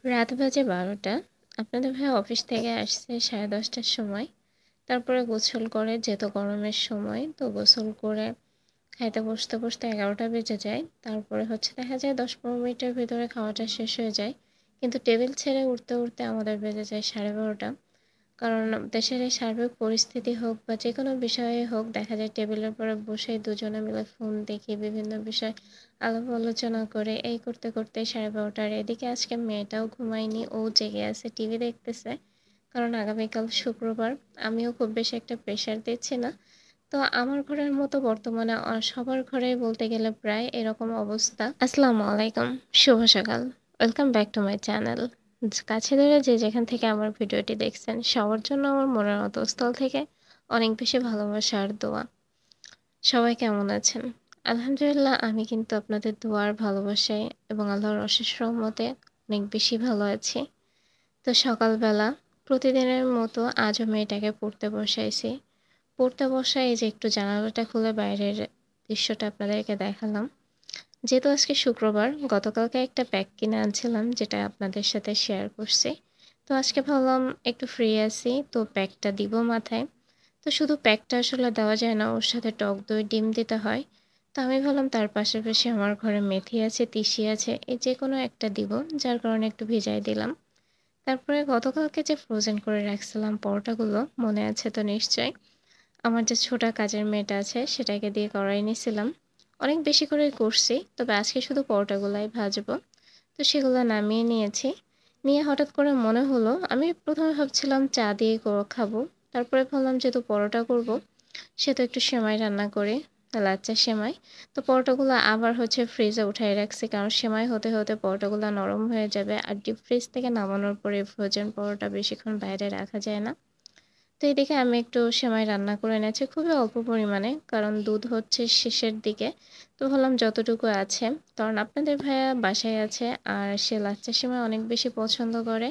রাত বাজে ১২টা। আপনাদের ভাই অফিস থেকে আসছে 10:30টার সময়। তারপরে গোসল করে, যেহেতু গরমের সময়, তো গোসল করে খাইতে বসতে বসতে 11টা বেজে যায়। তারপরে হচ্ছে দেখা যায় ১০-১৫ মিনিটের ভিতরে খাওয়াটা শেষ হয়ে যায়। কিন্তু টেবিল ছেড়ে উঠতে উঠতে আমাদের বেজে যায় 12:30টা। কারণ দেশের এই সার্বিক পরিস্থিতি হোক বা যেকোনো বিষয়ে হোক, দেখা যায় টেবিলের পরে বসে দুজনে মিলে ফোন দেখি, বিভিন্ন বিষয় আলাপ আলোচনা করে এই করতে করতে 12:30টার। এদিকে আজকে মেয়েটাও ঘুমায়নি, ও জেগে আছে, টিভি দেখতেছে। কারণ আগামীকাল শুক্রবার। আমিও খুব বেশি একটা প্রেশার দিচ্ছি না। তো আমার ঘরের মতো বর্তমানে সবার ঘরেই বলতে গেলে প্রায় এরকম অবস্থা। আসসালামু আলাইকুম, শুভ সকাল। Welcome back to my channel. কাছে ধরে যে যেখান থেকে আমার ভিডিওটি দেখছেন, সবার জন্য আমার মনের অন্তঃস্থল থেকে অনেক বেশি ভালোবাসা আর দোয়া। সবাই কেমন আছেন? আলহামদুলিল্লাহ, আমি কিন্তু আপনাদের দোয়া আর ভালোবাসায় এবং আল্লাহর অশেষ রহমতে অনেক বেশি ভালো আছি। তো সকালবেলা প্রতিদিনের মতো আজও মেয়েটাকে পড়তে বসাইছি। পড়তে বসায় এই যে একটু জানালাটা খুলে বাইরের দৃশ্যটা আপনাদেরকে দেখালাম। যেহেতু আজকে শুক্রবার, গতকালকে একটা প্যাক কিনে আনছিলাম যেটা আপনাদের সাথে শেয়ার করছি। তো আজকে ভাবলাম একটু ফ্রি আছি, তো প্যাকটা দিব মাথায়। তো শুধু প্যাকটা আসলে দেওয়া যায় না, ওর সাথে টক দই ডিম দিতে হয়। তো আমি ভাবলাম তার পাশাপাশি আমার ঘরে মেথি আছে, তিসি আছে, এই যে কোনো একটা দিব, যার কারণে একটু ভিজাই দিলাম। তারপরে গতকালকে যে ফ্রোজেন করে রাখছিলাম পরোটাগুলো, মনে আছে তো নিশ্চয়ই? আমার যে ছোট কাজের মেয়েটা আছে সেটাকে দিয়ে করাই নিয়েছিলাম। অনেক বেশি করে করছি, তবে আজকে শুধু পরোটাগুলাই ভাজবো। তো সেগুলো নামিয়ে নিয়েছি। নিয়ে হঠাৎ করে মনে হলো, আমি প্রথমে ভাবছিলাম চা দিয়ে খাবো। তারপরে ভাবলাম যেহেতু পরোটা করব, সেহেতু একটু সেমাই রান্না করি, লাচ্চা সেমাই। তো পরোটাগুলো আবার হচ্ছে ফ্রিজে উঠাই রাখছি, কারণ সেমাই হতে হতে পরোটাগুলো নরম হয়ে যাবে, আর ডিপ ফ্রিজ থেকে নামানোর পরে ফ্রোজেন পরোটা বেশিক্ষণ বাইরে রাখা যায় না। তো এদিকে আমি একটু সেমাই রান্না করে নিয়েছি, খুবই অল্প পরিমাণে, কারণ দুধ হচ্ছে শেষের দিকে। তো ভাবলাম যতটুকু আছে, কারণ আপনাদের ভাইয়া বাসায় আছে আর সে লাচ্চা সেমাই অনেক বেশি পছন্দ করে।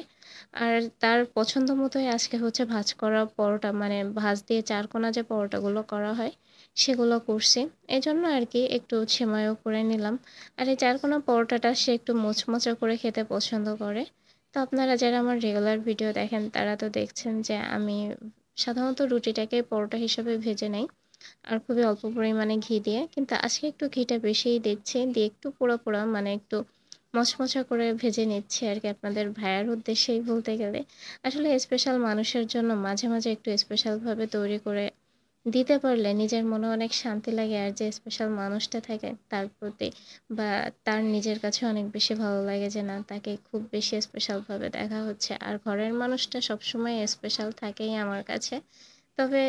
আর তার পছন্দ মতোই আজকে হচ্ছে ভাঁজ করা পরোটা, মানে ভাঁজ দিয়ে চারকোনা যে পরোটাগুলো করা হয় সেগুলো করছি। এই জন্য আর কি একটু সেমাইও করে নিলাম। আর এই চারকোনা পরোটাটা সে একটু মোচমোচা করে খেতে পছন্দ করে। তো আপনারা যারা আমার রেগুলার ভিডিও দেখেন তারা তো দেখছেন যে আমি সাধারণত রুটিটাকে পরোটা হিসেবে ভেজে নেই, আর খুবই অল্প পরিমাণে ঘি দিয়ে। কিন্তু আজকে একটু ঘিটা বেশিই দিচ্ছি, দিয়ে একটু পোড়া পোড়া, মানে একটু মচমচা করে ভেজে নিচ্ছি আর কি, আপনাদের ভাইয়ার উদ্দেশ্যেই বলতে গেলে। আসলে স্পেশাল মানুষের জন্য মাঝে মাঝে একটু স্পেশালভাবে তৈরি করে দিতে পারলে নিজের মনে অনেক শান্তি লাগে, আর যে স্পেশাল মানুষটা থাকে তার প্রতি বা তার নিজের কাছে অনেক বেশি ভালো লাগে যে না, তাকে খুব বেশি স্পেশালভাবে দেখা হচ্ছে। আর ঘরের মানুষটা সবসময় স্পেশাল থাকেই আমার কাছে, তবে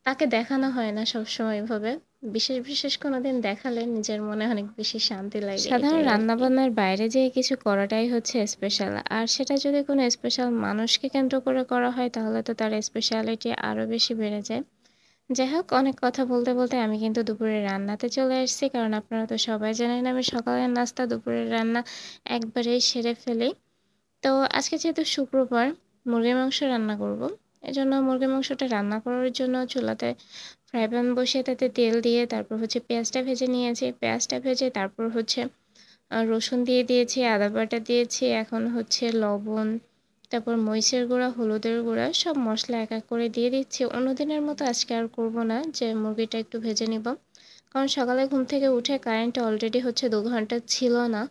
তাকে দেখানো হয় না সবসময় এভাবে। বিশেষ বিশেষ কোনো দিন দেখালে নিজের মনে অনেক বেশি শান্তি লাগে, সাধারণ এটাই আর কি। রান্নাবান্নার বাইরে যেয়ে কিছু করাটাই হচ্ছে স্পেশাল, আর সেটা যদি কোনো স্পেশাল মানুষকে কেন্দ্র করে করা হয় তাহলে তো তার স্পেশালিটি আরও বেশি বেড়ে যায়। যাই হোক, অনেক কথা বলতে বলতে আমি কিন্তু দুপুরের রান্নাতে চলে আসছি, কারণ আপনারা তো সবাই জানেন আমি সকালের নাস্তা দুপুরের রান্না একবারেই সেরে ফেলি। তো আজকে যেহেতু শুক্রবার, মুরগির মাংস রান্না করব। এজন্য মুরগির মাংসটা রান্না করার জন্য চুলাতে ফ্রাই প্যান বসিয়ে তাতে তেল দিয়ে তারপর হচ্ছে পেঁয়াজটা ভেজে নিয়েছি। পেঁয়াজটা ভেজে তারপর হচ্ছে রসুন দিয়ে দিয়েছি, আদা বাটা দিয়েছি, এখন হচ্ছে লবণ, তারপর মরিচের গুঁড়া, হলুদের গুঁড়া, সব মশলা এক এক করে দিয়ে দিচ্ছি। অন্যদিনের মতো আজকে আর করব না, যে মুরগিটা একটু ভেজে নিব, কারণ সকালে ঘুম থেকে উঠে কারেন্টটা অলরেডি হচ্ছে 2 ঘন্টা ছিল না।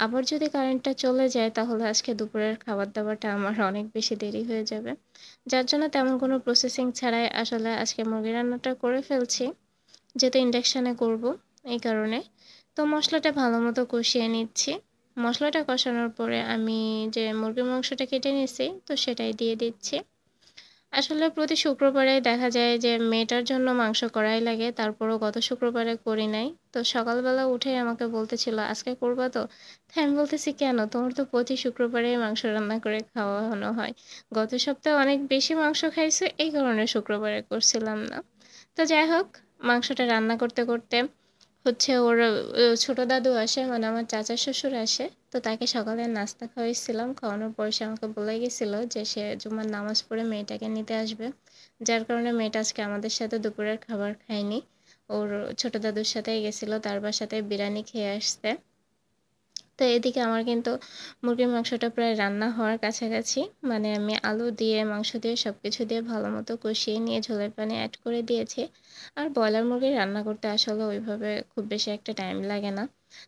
আবার যদি কারেন্টটা চলে যায় তাহলে আজকে দুপুরের খাবার দাবারটা আমার অনেক বেশি দেরি হয়ে যাবে, যার জন্য তেমন কোনো প্রসেসিং ছাড়াই আসলে আজকে মুরগি রান্নাটা করে ফেলছি, যেহেতু ইন্ডাকশানে করব এই কারণে। তো মশলাটা ভালো মতো কষিয়ে নিচ্ছি। মশলাটা কষানোর পরে আমি যে মুরগির মাংসটা কেটে নিয়েছি তো সেটাই দিয়ে দিচ্ছি। আসলে প্রতি শুক্রবারে দেখা যায় যে মেয়েটার জন্য মাংস করাই লাগে, তারপরও গত শুক্রবারে করি নাই। তো সকালবেলা উঠে আমাকে বলতেছিল আজকে করবা তো? তাই আমি বলতেছি কেন, তোমার তো প্রতি শুক্রবারে মাংস রান্না করে খাওয়ানো হয়। গত সপ্তাহে অনেক বেশি মাংস খাইছো, এই কারণে শুক্রবারে করছিলাম না। তো যাই হোক, মাংসটা রান্না করতে করতে হচ্ছে ওর ছোট দাদু আসে, মানে আমার চাচা শ্বশুর আসে। তো তাকে সকালে নাস্তা খাওয়াইছিলাম, খাওয়ানোর পর সে আমাকে বলে গেছিল যে সে জুম্মার নামাজ পড়ে মেয়েটাকে নিতে আসবে, যার কারণে মেয়েটা আজকে আমাদের সাথে দুপুরের খাবার খায়নি। ওর ছোট দাদুর সাথেই গেছিল, তার বাসাতে বিরিয়ানি খেয়ে আসতে। তো এদিকে আমার কিন্তু মুরগির মাংসটা প্রায় রান্না হওয়ার কাছাকাছি। মানে আমি আলু দিয়ে, মাংস দিয়ে সবকিছু দিয়ে ভালোমতো কষিয়ে নিয়ে ঝোলের পানি এড করে দিয়েছি। আর ব্রয়লার মুরগি রান্না করতে আসলে ওইভাবে খুব বেশি একটা টাইম লাগে না।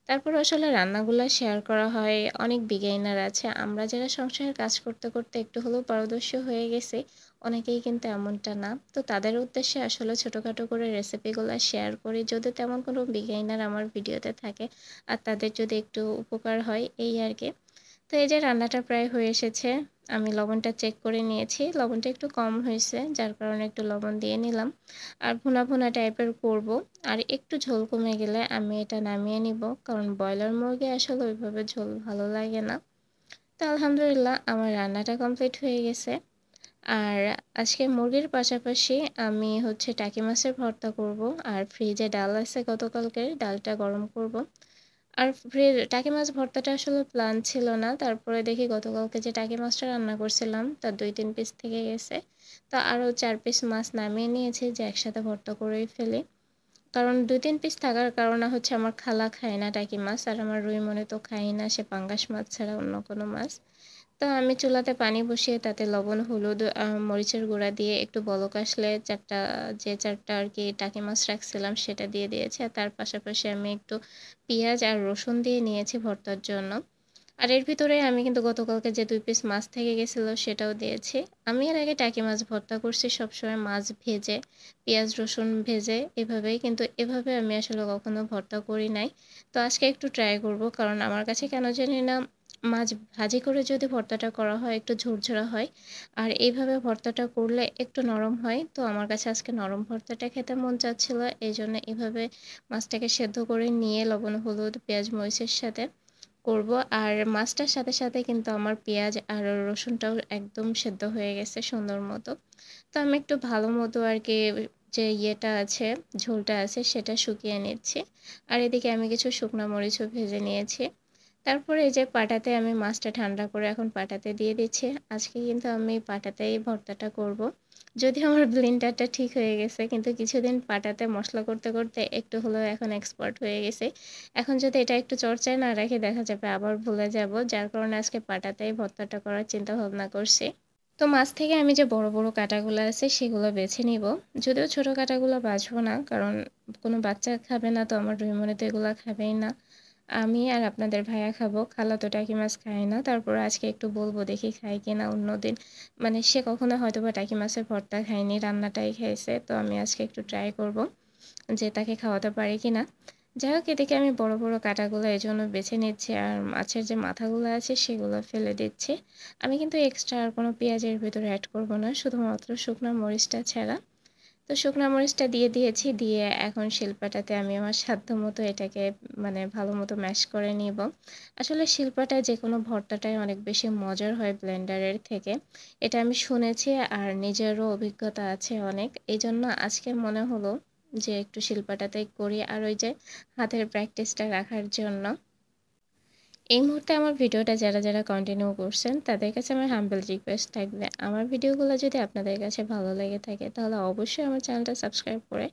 তারপর আসলে রান্নাগুলো শেয়ার করা হয়, অনেক বিগিনার আছে। আমরা যারা সংসারের কাজ করতে, করতে একটু হলেও পারদর্শী হয়ে গেছি, অনেকেই কিন্তু এমনটা না। তো তাদের উদ্দেশ্যে আসলে ছোটখাটো করে রেসিপিগুলো শেয়ার করি, যদি তেমন কোনো বিগিনার আমার ভিডিওতে থাকে আর তাদের যদি একটু উপকার হয়, এই আর কি। তো এই যে রান্নাটা প্রায় হয়ে এসেছে। আমি লবণটা চেক করে নিয়েছি। লবণটা একটু কম হয়েছে, যার কারণে একটু লবণ দিয়ে নিলাম। আর ভুনা, ভুনা টাইপের করব। আর একটু ঝোল কমে গেলে আমি এটা নামিয়ে নিব। কারণ ব্রয়লার মুরগি আসলে ওইভাবে ঝোল ভালো লাগে না। তো আলহামদুলিল্লাহ আমার রান্নাটা কমপ্লিট হয়ে গেছে। আর আজকে মুরগির পাশাপাশি আমি হচ্ছে টাকি মাছের ভর্তা করব। আর ফ্রিজে ডাল আছে গতকালকের, ডালটা গরম করব। আর টাকি মাছ ভর্তাটা আসলে প্ল্যান ছিল না। তারপরে দেখি গতকালকে যে টাকি মাছটা রান্না করছিলাম তার 2-3 পিস থেকে গেছে। তো আরও 4 পিস মাছ নামিয়ে নিয়েছি যে একসাথে ভর্তা করেই ফেলি। কারণ 2-3 পিস থাকার কারণে হচ্ছে আমার খালা খায় না টাকি মাছ, আর আমার রুইমনে তো খাই না সে পাঙ্গাস মাছ ছাড়া অন্য কোনো মাছ। তো আমি চুলাতে পানি বসিয়ে তাতে লবণ, হলুদ, মরিচের গুঁড়া দিয়ে একটু বলক আসলে চারটা আর কি টাকি মাছ রাখছিলাম সেটা দিয়ে দিয়েছি। আর তার পাশাপাশি আমি একটু পেঁয়াজ আর রসুন দিয়ে নিয়েছি ভর্তার জন্য। আর এর ভিতরে আমি কিন্তু গতকালকে যে 2 পিস মাছ থেকে গেছিলো সেটাও দিয়েছি। আমি এর আগে টাকি মাছ ভর্তা করছি সবসময় মাছ ভেজে, পেঁয়াজ রসুন ভেজে এভাবেই, কিন্তু এভাবে আমি আসলে কখনো ভর্তা করি নাই। তো আজকে একটু ট্রাই করব, কারণ আমার কাছে কেন জানি না মাছ ভাজি করে যদি ভর্তাটা করা হয় একটু ঝুরঝুরা হয়, আর এইভাবে ভর্তাটা করলে একটু নরম হয়। তো আমার কাছে আজকে নরম ভর্তাটা খেতে মন চাচ্ছিল, এই জন্য এভাবে মাছটাকে সেদ্ধ করে নিয়ে লবণ, হলুদ, পেঁয়াজ, মরিচের সাথে করব। আর মাছটার সাথে সাথে কিন্তু আমার পেঁয়াজ আর রসুনটাও একদম সেদ্ধ হয়ে গেছে সুন্দর মতো। তো আমি একটু ভালো মতো আর কি যে ইয়েটা আছে, ঝোলটা আছে সেটা শুকিয়ে নিচ্ছি। আর এদিকে আমি কিছু শুকনো মরিচও ভেজে নিয়েছি। তারপরে এই যে পাটাতে আমি মাছটা ঠান্ডা করে এখন পাটাতে দিয়ে দিচ্ছি। আজকে কিন্তু আমি পাটাতেই ভর্তাটা করব। যদিও আমার ব্লেন্ডারটা ঠিক হয়ে গেছে, কিন্তু কিছুদিন পাটাতে মশলা করতে করতে একটু হলেও এখন এক্সপার্ট হয়ে গেছে। এখন যদি এটা একটু চর্চায় না রাখি দেখা যাবে আবার ভুলে যাব, যার কারণে আজকে পাটাতেই ভর্তাটা করার চিন্তা ভাবনা করছি। তো মাছ থেকে আমি যে বড় বড় কাঁটাগুলো আছে সেগুলো বেছে নিব। যদিও ছোট কাঁটাগুলো বাছবো না, কারণ কোনো বাচ্চা খাবে না, তো আমার রুইমনে তো এগুলো খাবেই না। আমি আর আপনাদের ভাইয়া খাবো, খালা তো টাকি মাছ খায় না। তারপর আজকে একটু বলবো দেখি খায় কিনা অন্যদিন। মানে সে কখনো হয়তো বা টাকি মাছের ভর্তা খায়নি, রান্নাটাই খাইছে। তো আমি আজকে একটু ট্রাই করব যে তাকে খাওয়াতে পারি কিনা। যাই হোক, এদিকে আমি বড় বড় কাঁটাগুলো এই জন্য বেছে নিচ্ছি, আর মাছের যে মাথাগুলো আছে সেগুলো ফেলে দিচ্ছি। আমি কিন্তু এক্সট্রা আর কোনো পেঁয়াজের ভিতরে অ্যাড করব না, শুধুমাত্র শুকনো মরিচটা ছাড়া। তো শুকনা মরিচটা দিয়ে দিয়েছি, দিয়ে এখন শিলপাটাতে আমি আমার সাধ্য মতো এটাকে মানে ভালো মতো ম্যাশ করে নিব। আসলে শিলপাটায় যে কোনো ভর্তাটাই অনেক বেশি মজার হয় ব্লেন্ডারের থেকে, এটা আমি শুনেছি আর নিজেরও অভিজ্ঞতা আছে অনেক। এই জন্য আজকে মনে হলো যে একটু শিলপাটাতেই করি, আর ওই যে হাতের প্র্যাকটিসটা রাখার জন্য। এই মুহূর্তে আমার ভিডিওটা যারা যারা কন্টিনিউ করছেন তাদের কাছে আমার হাম্বল রিকোয়েস্ট থাকবে, আমার ভিডিওগুলো যদি আপনাদের কাছে ভালো লেগে থাকে তাহলে অবশ্যই আমার চ্যানেলটা সাবস্ক্রাইব করে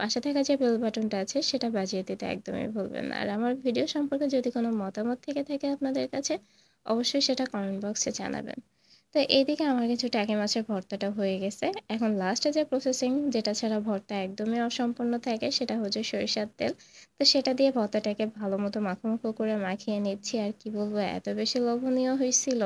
পাশে থাকা যে বেল বাটনটা আছে সেটা বাজিয়ে দিতে একদমই ভুলবেন না। আর আমার ভিডিও সম্পর্কে যদি কোনো মতামত থেকে থাকে আপনাদের কাছে, অবশ্যই সেটা কমেন্ট বক্সে জানাবেন। তো এইদিকে আমার কিছু টাকি মাছের ভর্তাটা হয়ে গেছে। এখন লাস্টে যে প্রসেসিং, যেটা ছাড়া ভর্তা একদমই অসম্পূর্ণ থাকে, সেটা হচ্ছে সরিষার তেল। তো সেটা দিয়ে ভর্তাটাকে ভালো মতো মাখো মাখো করে মাখিয়ে নিচ্ছি। আর কি বলবো, এত বেশি লোভনীয় হয়েছিল,